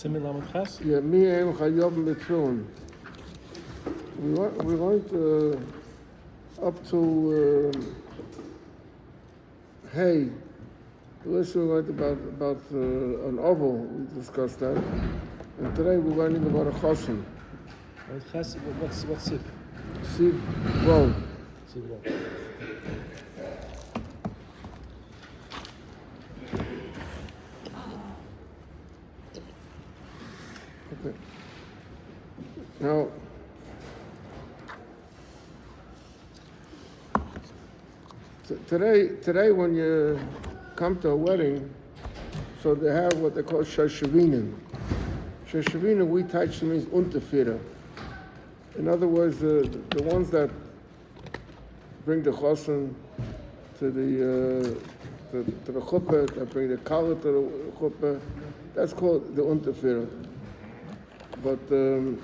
סימן למד Yeah, me and Chayav Mitzvon. We went up to hay. Last we went about an oval. We discussed that, and today we're learning about a chosin. What's Sif? Siv Vov. Sif what? Okay. Now, today when you come to a wedding, so they have what they call shashavinin. Shashavinin, we teach means unterfira. In other words, the ones that bring the chosin to the chuppah, that bring the kala to the chuppah, that's called the unterfira. But a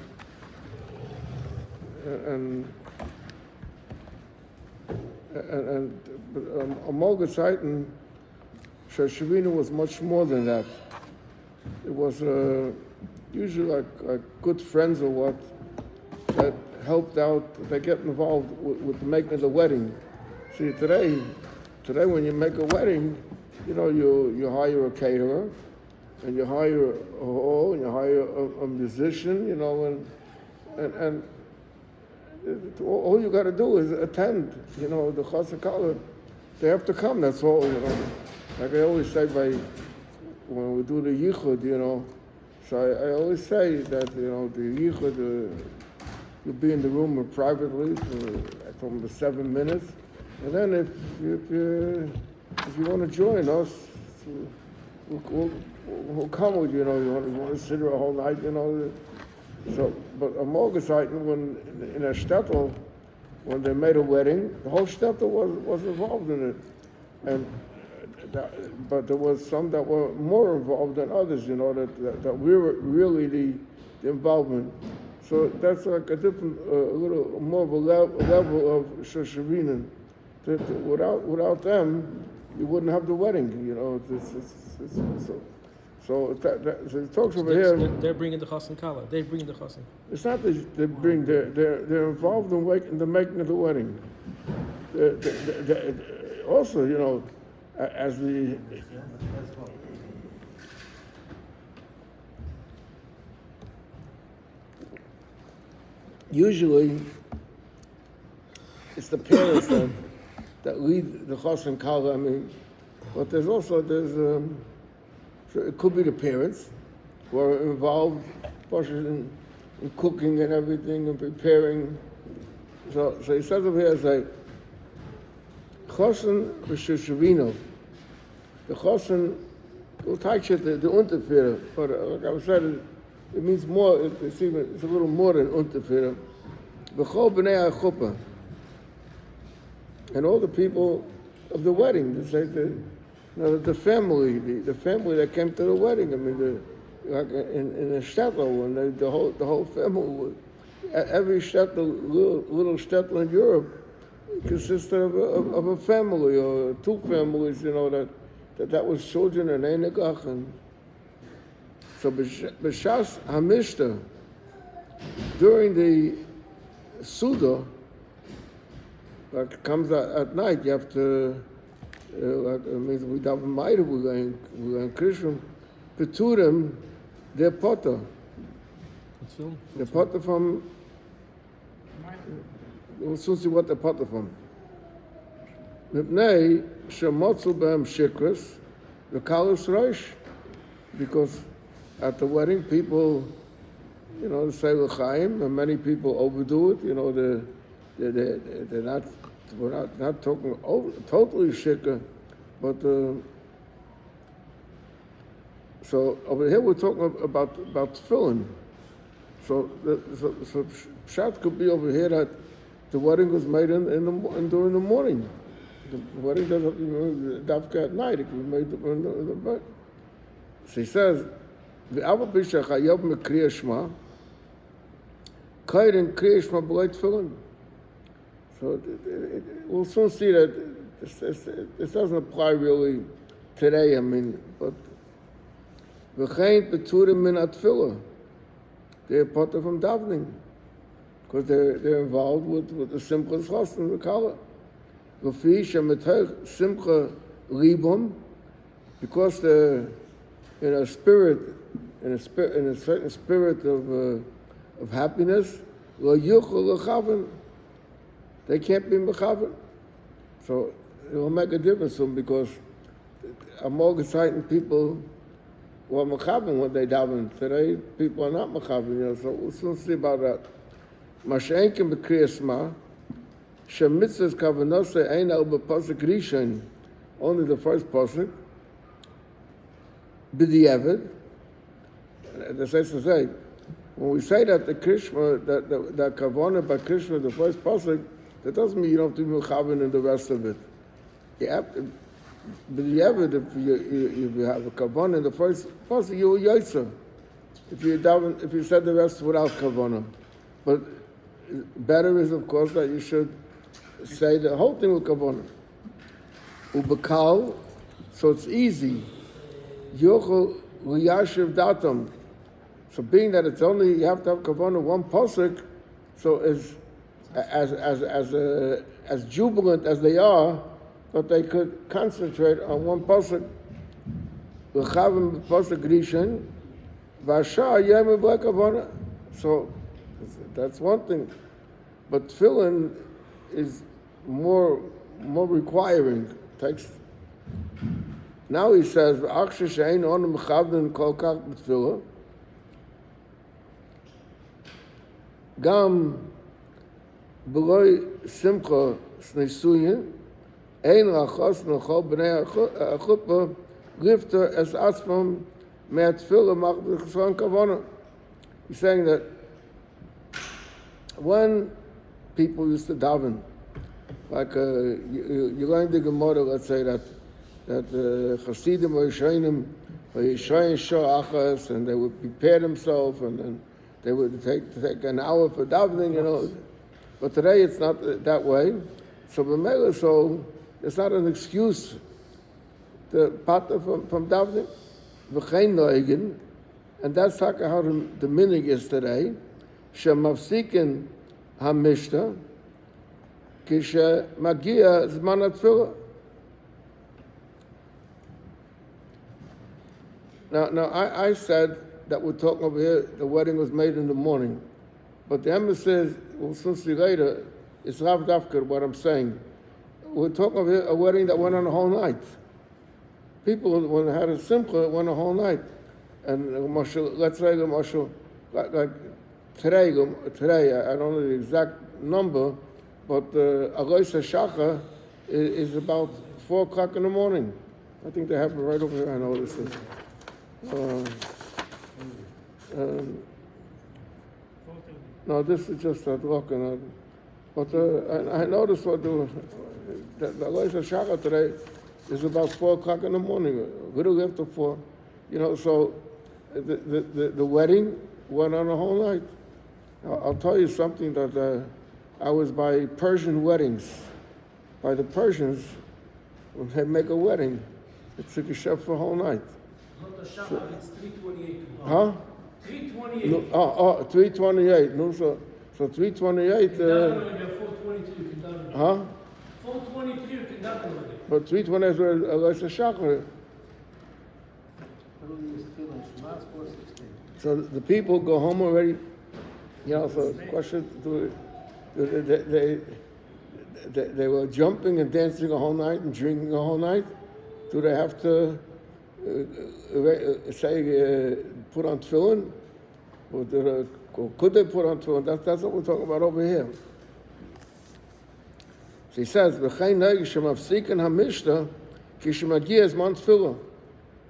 Molga Zeiten, Shashavina was much more than that. It was usually like good friends or what that helped out. They get involved with the making of the wedding. See, today when you make a wedding, you know, you hire a caterer, and you hire a hall, and you hire a musician, you know, and all you got to do is attend, you know, the chasakala. They have to come, that's all, you know. Like I always say when we do the yichud, you know, so I always say that, you know, the yichud, you'll be in the room privately for 7 minutes, and then if you want to join us, we'll come with you, know, you want to sit here a whole night, you know. So, but a Morgenseiten, when in a shtetl, when they made a wedding, the whole shtetl was involved in it, but there was some that were more involved than others, you know, that we were really the involvement. So that's like a different, a little more of a level of shoshavinin. Without them, you wouldn't have the wedding, you know. So it talks over here. They're bringing the chassan kala. They're bringing the chassan. It's not that they bring. They're involved in the making of the wedding. Also, you know, as the usually it's the parents that lead the chassan kala. I mean, but there's so it could be the parents who are involved in cooking and everything and preparing. So he says over here, it's like, chosin v'shushavino. The chosin will touch it, the unterfira, but like I said, it means more, it's a little more than unterfira. V'chol b'nei ha'chuppah. And all the people of the wedding, they say the family that came to the wedding. I mean, like in a shtetl, when the whole family, every shtetl, little shtetl in Europe, consisted of a family or two families. You know that was children and enegach. And so b'shas hamishta, during the suda, like it comes at night, you have to. Like it means we daven ma'ir, we're going Krishna, Peturim, their potter. The potter from. We'll soon see what the potter from. Mipnei shemotzu behem shikras, the kalus reish, because at the wedding people, you know, say l'chaim, and many people overdo it. You know, they're not. We're not talking totally shikah, but so over here we're talking about tefillin. So pshat could be over here that the wedding was made during the morning. The wedding doesn't dafka at night. It could be made in the so he says the Ava Pisha Chayav Mekriya Shema Kaiden Kriya Shema B'lei Tefillin. So we'll soon see that this doesn't apply really today. I mean, but V'chein peturim min atfilah. They're part of from davening. Because they're involved with the simcha chosn, the kala. V'fi shemetech simcha libum, because they're in a certain spirit of happiness, lo yuchel lechaven, they can't be mechaven. So it will make a difference to them, because among certain people were mechaven when they daven. Today, people are not mechaven, so we'll soon see about that. Mashenkim b'kriyas ma, shemitzvahs kavanose ein el b'pasuk rishon, only the first pasuk, b'diavad. The says to say, when we say that the Krishna, that kavanah by Krishna, the first pasuk, that doesn't mean you don't have to be mechaven in the rest of it. You have to, b'diavad, if you have a kavanah in the first pasuk, you will yoysa. If you said the rest without kavanah. But better is, of course, that you should say the whole thing with kavanah. Ubekal, so it's easy. Yochel liyashiv datam. So being that it's only, you have to have kavanah one pasuk, so as jubilant as they are, but they could concentrate on one pasuk. V'chavim pasuk rishon, v'ashar yem b'le kavanah. So that's one thing, but tefillin is more requiring. Takes. Now he says, "V'achshe she'ein onu mechavden kol kach b'tefillah." Gam b'loi simcha sneisuyin ein rachos nechol b'nei achuppah lifter es atzmam me'atefillah mach b'chesron kavanah. He's saying that when people used to daven, like you learn the Gemara, let's say that Chasidim were Yishayim Shah Achas, and they would prepare themselves, and then they would take an hour for davening, But today it's not that way. So b'meila, so it's not an excuse to pata from davening. V'chein noigin, and that's how the minig is today. Shemafsikin hamishta kishe magia zman atfilah. Now I said that we're talking over here, the wedding was made in the morning. But the Emma says, we'll soon see later, it's Rav Dafkar what I'm saying. We're talking over here a wedding that went on a whole night. People, when they had a simcha, it went a whole night. And let's say, like today, I don't know the exact number, but Alois HaShacha is about 4 o'clock in the morning. I think they have it right over here, I know this is. No, this is just Adroch. But I noticed what the Alois HaShacha today is about 4 o'clock in the morning, a little after 4. So the wedding went on a whole night. I'll tell you something that I was by Persian weddings. By the Persians, when they make a wedding, it took a chef for a whole night. Not the Shabbat, it's 3:28. Huh? 3:28. No, 3:28. No, so 3:28. 4:22 you can done it. Huh? 4:23 you can done it. But 3:28 is where Alois HaShacha. So the people go home already. So the question, they were jumping and dancing a whole night and drinking a whole night. Do they have to say put on tefillin? Or could they put on tefillin? That's what we're talking about over here. So he says, "V'chein neigish shemafsikin hamishta ki shemagia zman tefillah."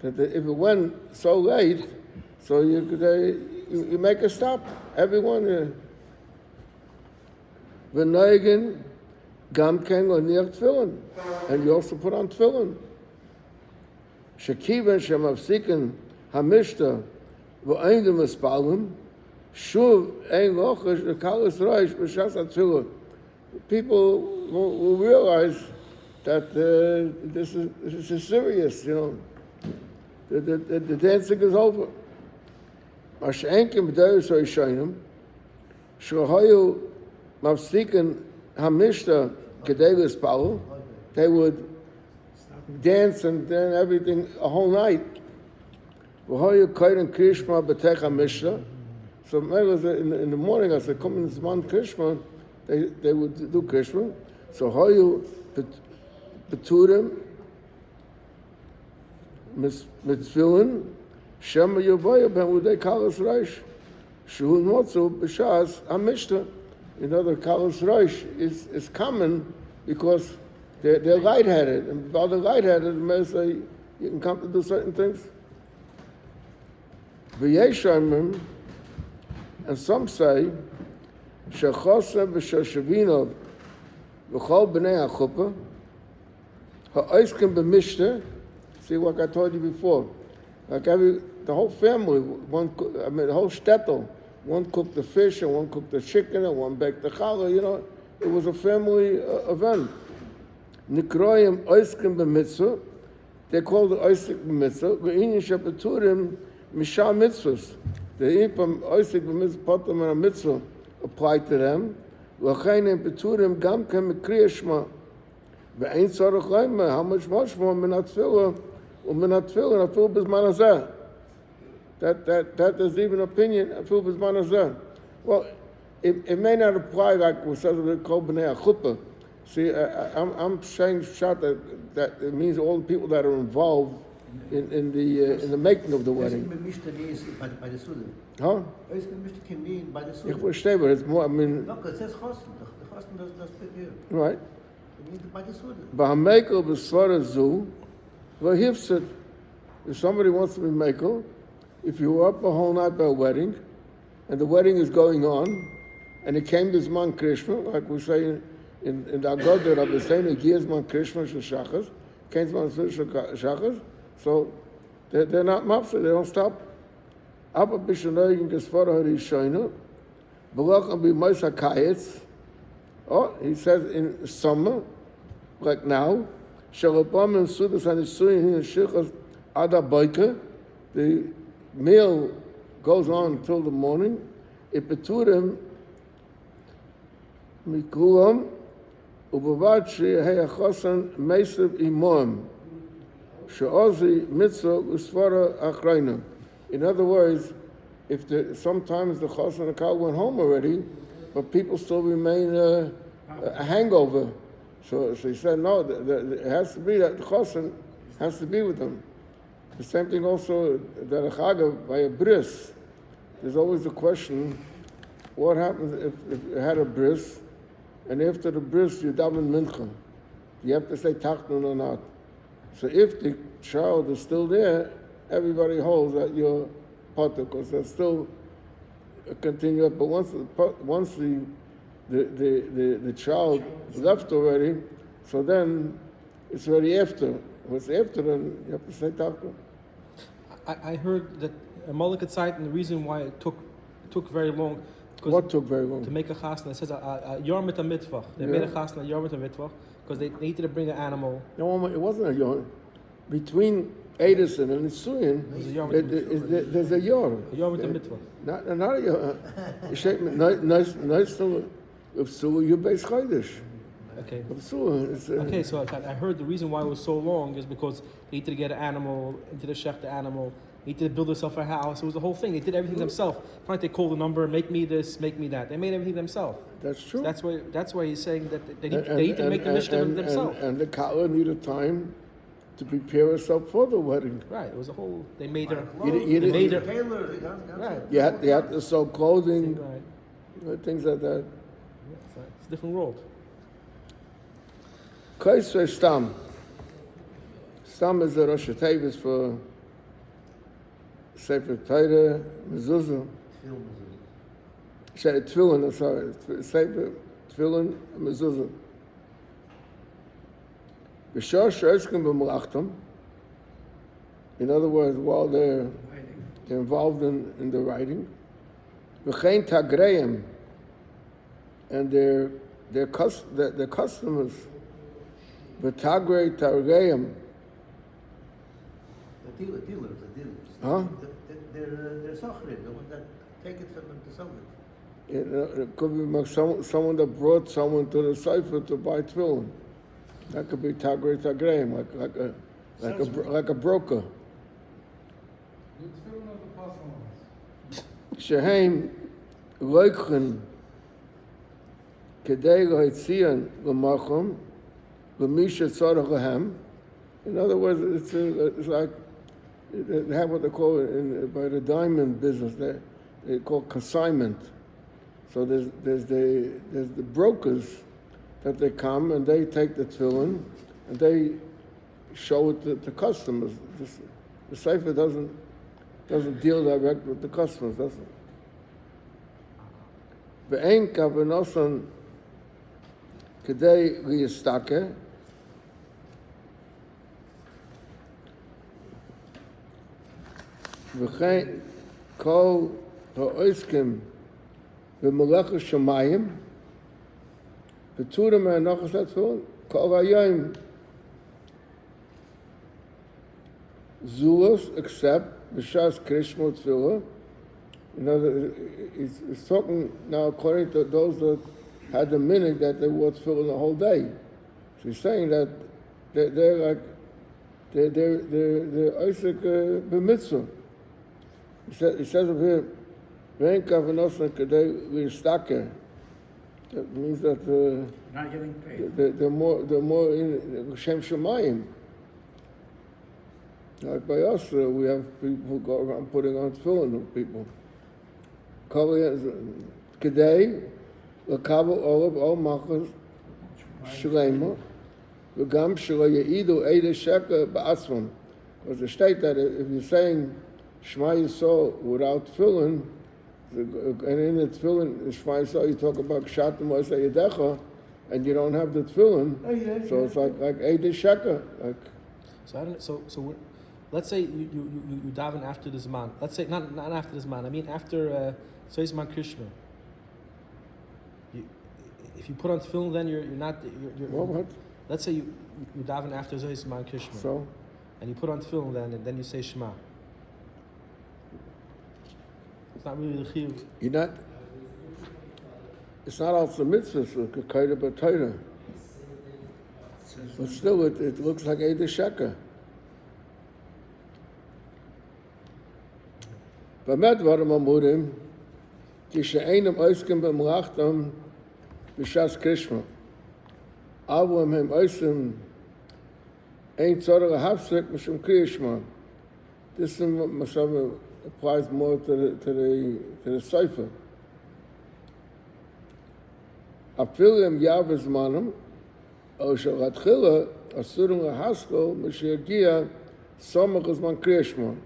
That if it went so late, so you make a stop. Everyone. V'noigin gam ken l'niach tefillin, and you also put on tefillin. Shekiven shemafsikin hamishta v'ein d'mispalim shuv ein lochash l'kalas reish b'shas tefillin. People will realize that this is serious, The dancing is over. Mashenkim b'deus ha'ishonim, shehayu mafsikin hamishta kedei l'spalel, they would dance and then everything a whole night. V'hayu koyden krishma b'tech hamishta. So maybe in the morning, as they come in Zman Krishma, they would do Krishma. So hayu beturim mitzvilin shema yavaya ben udei kalas reish shu notzu b'shas hamishta. You know, the kalas reish is common because they're lightheaded, and while they're lightheaded, it may say you can come to do certain things. V'yeshamim. And some say, Shechosem v'shoshavinov v'chol b'nei ha'chuppah ha'oiskim b'mishta. See what I told you before. Like the whole family, the whole shtetl, one cooked the fish and one cooked the chicken and one baked the challah. You know, it was a family event. Nikroyim oiskim b'mitzvah. They called it oiskim b'mitzvah. V'inyin shepeturim mishah mitzvahs. The ipam oisik b'mitzvah and a mitzvah applied to them. L'chayim beturim gam kem mikriyashma. Ve'ein tzarich leima. How much more minat tefillah u'minat tefillah afil b'zman hazeh. That is even opinion afil b'zman hazeh. Well, it may not apply like we said with kol b'nei ha'chuppah. See, I'm saying shot that it means all the people that are involved in the making of the wedding. By the Suda. Huh? Can mean by the Suda. Ich verstehe, but it's more, I mean... No, because it says Chosten. The Chosten does fit here. Right. It means by the Suda. B'hamekel b'svara zu, v'hifset. If somebody wants to be mekel, if you were up a whole night by a wedding, and the wedding is going on, and it came to Zman Krishma, like we say in the Agoda, Rabbi saying, it gives Zman Krishma shachas, came Zman shachas, so they're not mafsed, they don't stop. Abba b'shanoyim gesvara harishayna, b'lacham b'mois hakayetz. Oh, he says in summer, like now, shalabam and sudas hanisuyin hin shichas ada boika. The meal goes on until the morning. Ipeturim mikulam u'bavad she'heyachosan meisav imoim. She'ozi mitzvah usvara achrayna. In other words, if sometimes the chos and the cow went home already, but people still remain a hangover. So he said, no, it has to be that the chosin has to be with them. The same thing also, that a chagav, by a bris, there's always the question, what happens if you had a bris, and after the bris you daven mincha? Do you have to say tachnun or not? So if the child is still there, everybody holds that you're potter, because they're still continue. But once the child left already, so then it's already after. What's after, then you have to say tachnun. I heard that a Moloket site, and the reason why it took very long. What took very long? To make a chasna. It says a yorm et a mitvach. They made a chasna, a yorm et a mitvach, because they needed to bring an animal. No, it wasn't a yorm. Between Edison and Nisuyin, there's a yorm. A yorm et a mitvach. Not a yorm. Nice to of Sulu, you base Chaydish. Okay. Okay, so I heard the reason why it was so long is because they needed to get an animal, into the shech the animal, they needed to build themselves a house. It was the whole thing. They did everything themselves. Finally, they called the number, make me this, make me that. They made everything themselves. That's true. So that's why he's saying that they need to make the mishnah themselves. And the Kala needed time to prepare herself for the wedding. Right. It was a whole. They made her. You made her. Right. You had to sew clothing, things like that. It's a different world. Kaisve Stam. Stam is the Rosh Hashanah for Sefer Torah, Mezuzah. Tefillin, sorry. Sefer Tefillin, Mezuzah. In other words, while they're involved in the writing, V'chein Tagreim, and their customers, V'tagrei Targeim, The dealers. Huh? They're sochrim, the one that take it from them to sell it. It could be someone that brought someone to the cipher to buy tefillin. That could be Tagre Tagreim, like a broker. Shehem loichen kedei loitzian l'machom l'misha tzarech lahem. In other words, it's like they have what they call by the diamond business. They call consignment. So there's the brokers that they come and they take the tefillin and they show it to customers. The cipher doesn't deal direct with the customers, does it? Ve'ein kavanosan kedei liyastake v'chein kol ha'oiskim v'melech shamayim v'turim ha'nachas ha'tefillin kol ha'yom zulos except b'shas krishma tefillah. You know, he's talking now according to those that had the minute that they wore tefillah the whole day. So he's saying that they're Isaac b'mitzvah. He says over here, "Ve'en kavanosan kedei li'staker." That means that Not getting paid. they're more in Shem Shemayim. Like by us, we have people who go around putting on tefillin to people. Kedei l'kabel olav ol machas shlema v'gam shelo yeidu eidei sheker ba'atzmam. Because the state that if you're saying Shema Yisrael without tefillin, and in the tefillin, Shema Yisrael, you talk about Kshatim Moshe Yedecha, and you don't have the tefillin, so it's like eidei sheker. Like, So I don't. So let's say you daven after the Zman. Let's say not after the Zman. I mean after Zman Krishma. If you put on tefillin, then you're not. You're what? Let's say you daven after Zman Krishma. So. And you put on tefillin then, and then you say Shema. It's not really the chiyuv. You're not. It's not also mitzvah, it's like a kaida b'taira. But still, it looks like eidei sheker. B'met varim amurim, ki she'einem oiskim b'mlachtam b'shas krishma. Avum hem oisim ein tzorah hafsek m'shem kriyishma. This applies more to the cipher. Afilim yav zmanim, o shalatchila asurim lahaskol m'sheyagia somach zman kriyishma.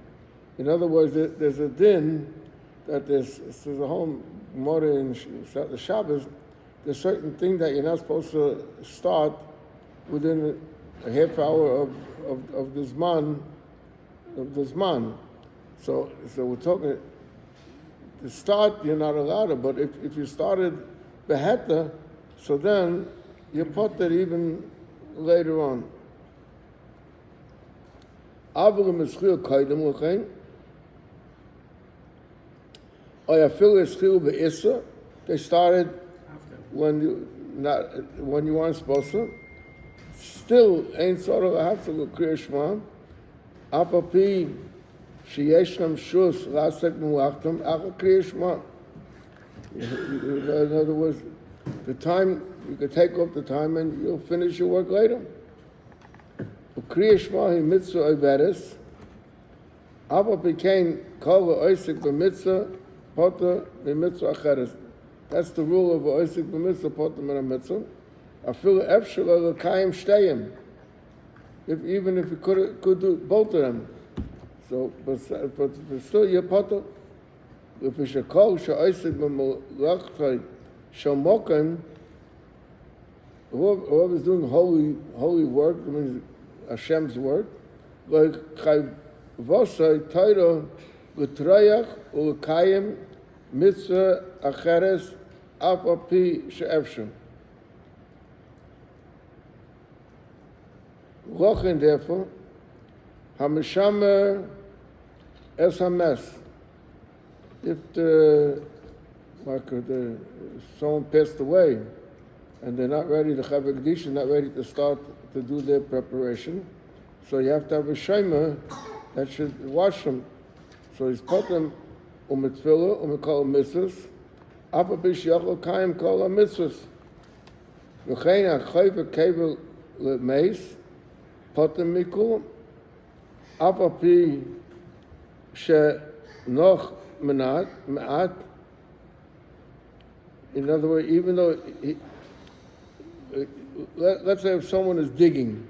In other words, there's a din that there's a whole more in the Shabbos. There's certain thing that you're not supposed to start within a half hour of the zman. So we're talking. To start, you're not allowed to. But if you started beheta, so then you put that even later on. Avlim eschil kaidem l'chein. They started when you weren't supposed to. Still, ain't sort of have to go kriyashma. Apapi sheyeshnam shus lasek muachtam achal kriyashma. In other words, the time you could take off the time and you'll finish your work later. Kriyashma he mitzvah averes. Apapi kain kol oisik b'mitzvah. Potter b'mitzvah acheres. That's the rule of oisik b'mitzvah, potter min mitzvah. Afilu efshel l'kayim shteyim. Even if you could do both of them. So, but still you're potter. If it's a kol she'oisik b'melachtai shomokan, whoever's doing holy work, I mean Hashem's work, like chayv vosai Torah l'trayach u'l'kayim mitzvah acheres apapi she'efshem. Lochen therefore, Hameshamer es hames. If someone passed away and they're not ready, the Chaver Kedisha not ready to start to do their preparation, so you have to have a shomer that should wash them. So he's put them u'mitfila u'mikol mitzvahs, afa b'shiyachol kaim kol mitzvahs. V'chein ha'chayver kever le'meis, put them mikul, afa pi she'noch me'at. In other words, even though let's say if someone is digging,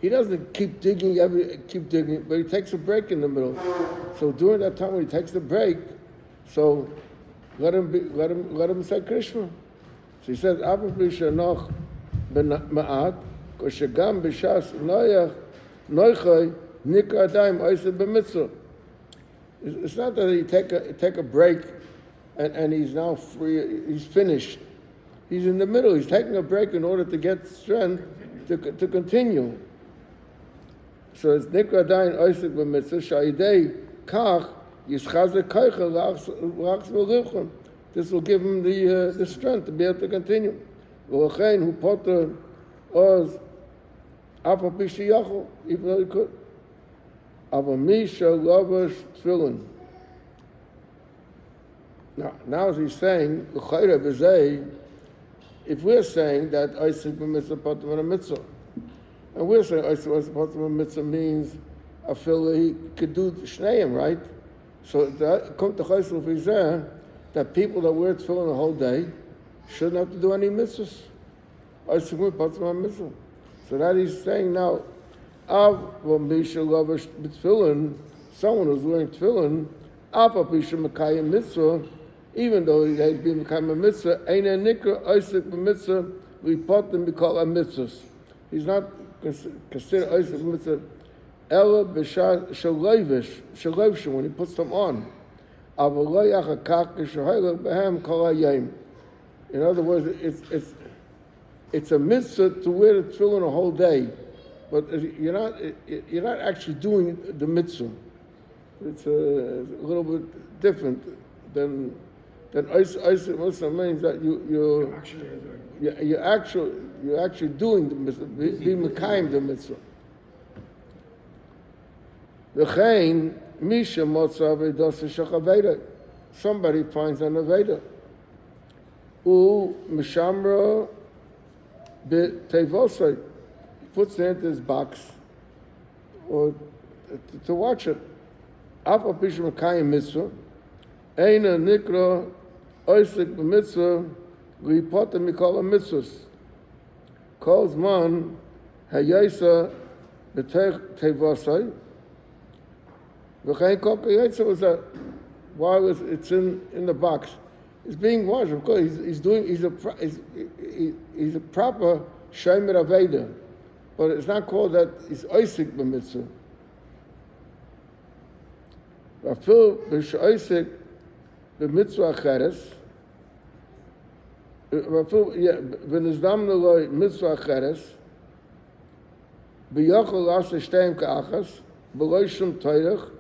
he doesn't keep digging, but he takes a break in the middle. So during that time when he takes the break, so let him say Krishna. So he says, "Avavli shenoch ma'at, koshegam b'shas noichai nikra daim oised b'mitzvah." It's not that he take a break and he's now free. He's finished. He's in the middle. He's taking a break in order to get strength to continue. So it's nikra dain oisik b'mitzvah sha'idei kach yishchazek koicha lachs v'livchon. This will give him the strength to be able to continue. V'lochein hu poter oz afa pi sheyachol, even though he could. Ava mi shalovash tefillin. Now as he's saying, l'chayra b'zei, if we're saying that oisik b'mitzvah poter v'mitzvah, and we're saying Oisik mitzvah means a feel he could do shneim, right? So that come to Chaysul Vizeh that people that wear tefillin the whole day shouldn't have to do any mitzvahs. Oisik mitzvah. So that he's saying now, Av v'misha lovash b'tefillin, someone who's wearing tefillin, Av v'misha makayim mitzvah, even though he has been makayim a mitzvah, ein a nikra Oisik b'mitzvah, we put them to call a mitzvahs. He's not consider Oisik mitzvah ela b'shah shalovish when he puts them on. In other words, it's a mitzvah to wear the tefillin a whole day, but you're not actually doing the mitzvah. It's a little bit different than Oisik mitzvah means that you're actually doing the mitzvah, being mekayim the mitzvah. V'chein misha motza avedos shachaveda. Somebody finds an aveda. U mishamra b'tevosay. He puts it into his box or to watch it. Afa pisha mekayim mitzvah. Eina nikra Oisik b'mitzvah v'yipota mikol mitzvahs. Kol zman hayisa b'tevosay. V'chein kol kayetza was that while it's in the box, it's being washed. Of course, he's a proper shomer aveda, but it's not called that. It's oisik b'mitzvah. Afil b'shoisik b'mitzvah acheres. V'nizdam l'loi mitzvah acheres. B'yochel asa shteim ka'achas. B'loi shum toirach.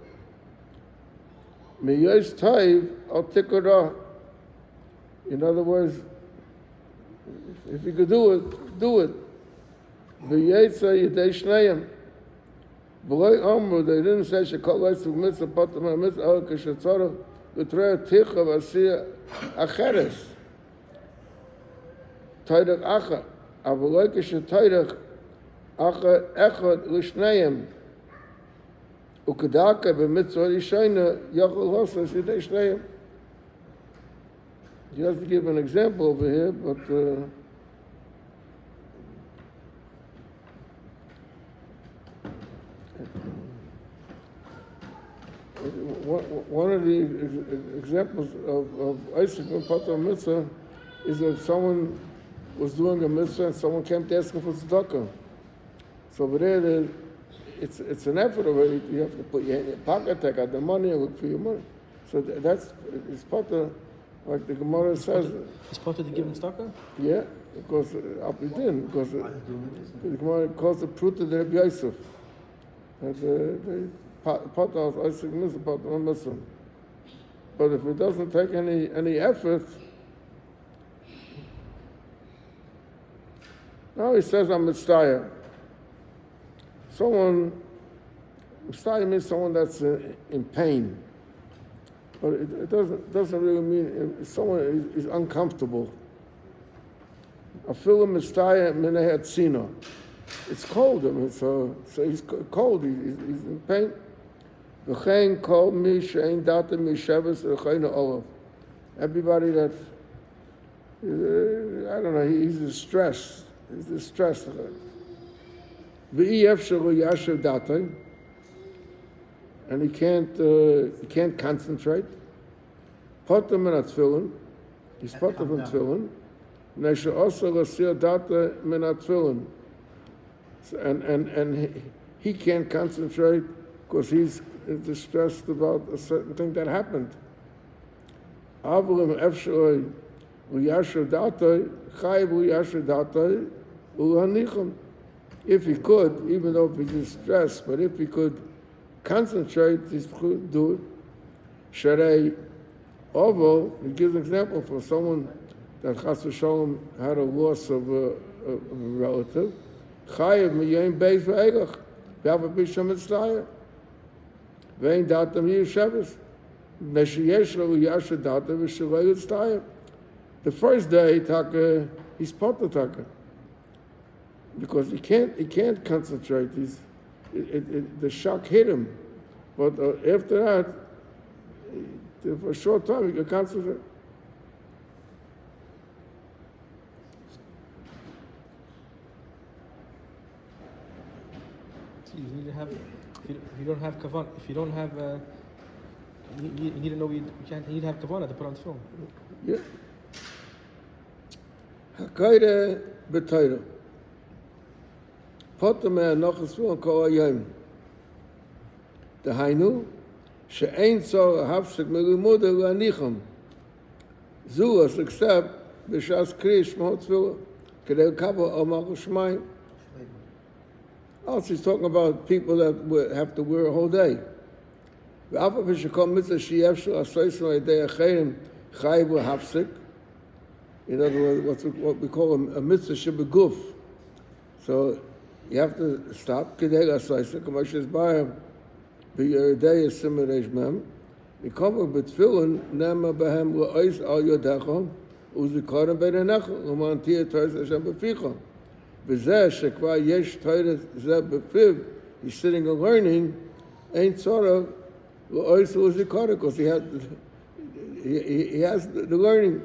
Miyos toiv al tikkurah. In other words, if you could do it. V'yetza yedei shneim. V'loi omru, they didn't say shekol oisik mitzvah potam mitzvah el kashetzorah v'trei ticha v'asiyah acheres. Toirach acha. Avaloi kashet acha echad l'shneim. Ukadaka b'mitzvah yishayna yachol hosas yedei shneim. He has to give an example over here, but one of the examples of Isaac and Pater Mitzvah is that someone was doing a mitzvah and someone came to ask him for tzedakah. So over there, it's an effort already. You have to put your pocket, take out the money, and look for your money. So it's part of, like the Gemara says. He's supposed to give him tzedakah? Yeah, because Apidin, because the Gemara calls the Pruta de Rabbi Yosef. that they potter aus Eisig Misse, potter on Muslim. But if it doesn't take any effort, now he says I'm Mitzvah. Mitzvah means someone that's in pain. But it doesn't really mean someone is uncomfortable. Afilu Mitzvah Minei Tzina. It's cold, so he's cold, he's in pain. V'chein kol mi she'ein datem misheves l'chein olav. Everybody that, I don't know, he's distressed. He's distressed. V'i efshelu yashev datem. And he can't concentrate. Potem min atfilin. He's potem from tefillin. Neshe osa l'sir data min atfilin. And he can't concentrate because he's distressed about a certain thing that happened. Avlim efshaloi uyasher datoi chayiv uyasher datoi ulanichum. If he could, even though he's distressed, but if he could concentrate, he could do it. Sharei Ovo, he gives an example for someone that Chas v'Shalom had a loss of a relative. Chayiv miyayin beis v'egach v'afa b'shem mitzvah v'ein datam yisheves nesheyesh lo yasher datam v'shalei yitzvah. The first day, he's potter taka because he can't concentrate. The shock hit him, but after that, for a short time, he can concentrate. You need to have. If you don't have kavan, if you don't have, you need to know you can't. You need to have kavanah to put on film. Yeah. Hakayre b'tayra. Potem nochas film kol hayom. Dehainu she'ein tzor hafsek melimud lanicham. Zuas except b'shas kriyish shmot tefillah kedei kabel amar shmayim. Also, he's talking about people that have to wear a whole day. In other words, what we call a mitzvah shebeguf. So you have to stop. Mikoma betfilin nema behem leois al yodecha uzikarim beinenecha umantia tois Hashem beficha. V'zeh shekva yesh tois zeh befiv. He's sitting and learning. Ain't tzara leois uzikarim because he has the learning.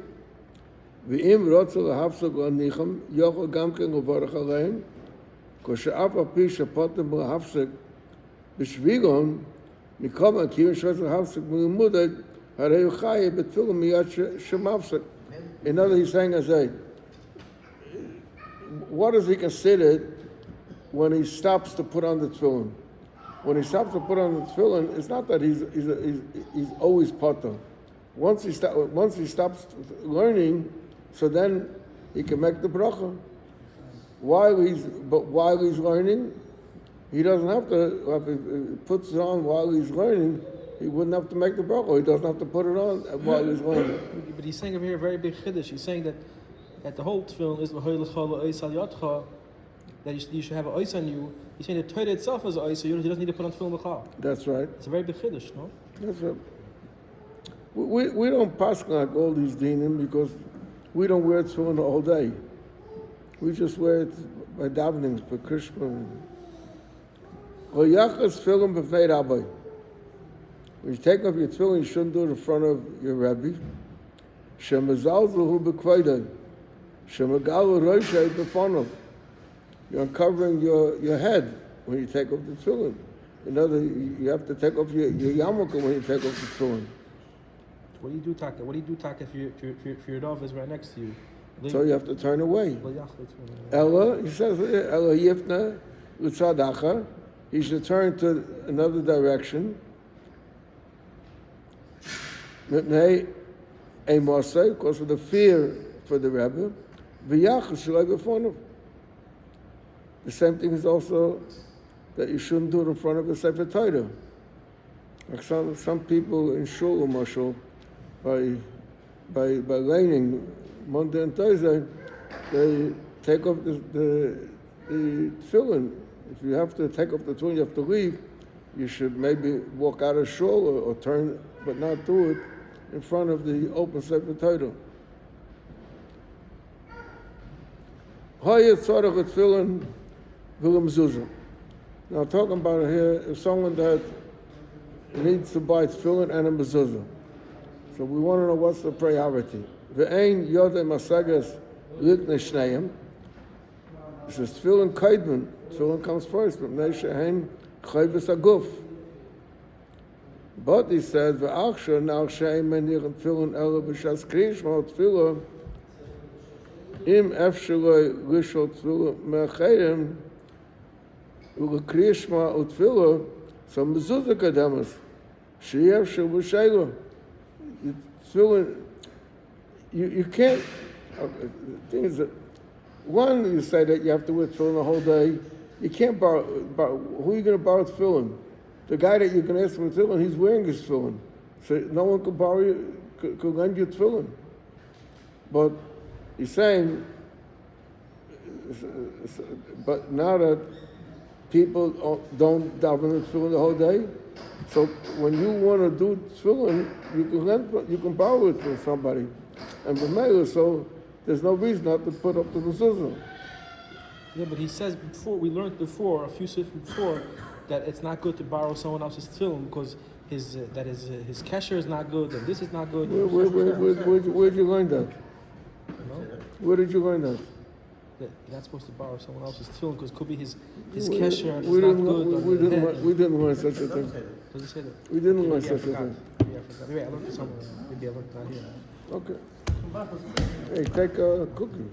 V'im rotzel lahafsog lanicham yochel gamken levarach aleim. Because she'af api shepotem lahafsog b'shvigon. In other words, he's saying, what is he considered when he stops to put on the tefillin? When he stops to put on the tefillin, it's not that he's always potter. Once he stops learning, so then he can make the bracha. While he's learning, he doesn't have to, if he puts it on while he's learning, he wouldn't have to make the bracha. He doesn't have to put it on while he's learning. But he's saying over here a very big chiddush. He's saying that the whole tefillin is that you should have an ois on you. He's saying the Torah itself is an ois, so he doesn't need to put on tefillin b'chal. That's right. It's a very big chiddush, no? That's right. We don't pass like all these dinim because we don't wear tefillin the whole day. We just wear it by davening for Krishna. When you take off your tefillin, you shouldn't do it in front of your Rebbe. You're uncovering your head when you take off the tefillin. You know, you have to take off your yarmulke when you take off the tefillin. What do you do, Taka? What do you do, Taka, if your dove is right next to you? So you have to turn away. Ella, he says, Ella yifna l'tzadacha. He should turn to another direction. Because of the fear for the Rebbe. The same thing is also that you shouldn't do it in front of a Sefer Torah. Like some people in shul, Marshall, by laning Monday and Thursday, they take off the tefillin. If you have to take off the tefillin, you have to leave. You should maybe walk out of shul or turn, but not do it in front of the open Sefer Torah. Hayat tzarech tefillin v'le mezuzah. Now talking about it here, if someone that needs to buy tefillin and a mezuzah, so we want to know what's the priority. Ve'ein yodei masagas liknei shneim. It says tefillin kaidman. Tefillin comes first, but mnei shehem chayvus aguf. But he said, ve'achsha nach shehem menichen tefillin ela b'shas kriyishma tefillin im efsheloi lishol tefillin me'achayim u'lekriyishma u'tefillin so mezuzah kademas she'ef shel b'shayla. You can't. The thing is that one, you say that you have to wear tefillin the whole day. You can't borrow. Who are you going to borrow tefillin? The guy that you're going to ask for tefillin, he's wearing his tefillin, so no one could borrow you, could lend you tefillin. But he's saying, but now that people don't daven tefillin the whole day, so when you want to do tefillin, you can borrow it from somebody, and b'meila, so there's no reason not to put up the mezuzah. Yeah, but he says before, we learned before, a few sifim before, that it's not good to borrow someone else's tefillin because his kesher is not good and this is not good. Where'd you learn that? You know? Where did you learn that? That you're not supposed to borrow someone else's tefillin because it could be his kesher and it's We not didn't good. we didn't learn such a thing. Does it say that? We didn't learn Maybe I such a forgot. thing. Maybe I forgot. Maybe I learned it somewhere. Maybe I learned it not here. Okay. Hey, take a cookie.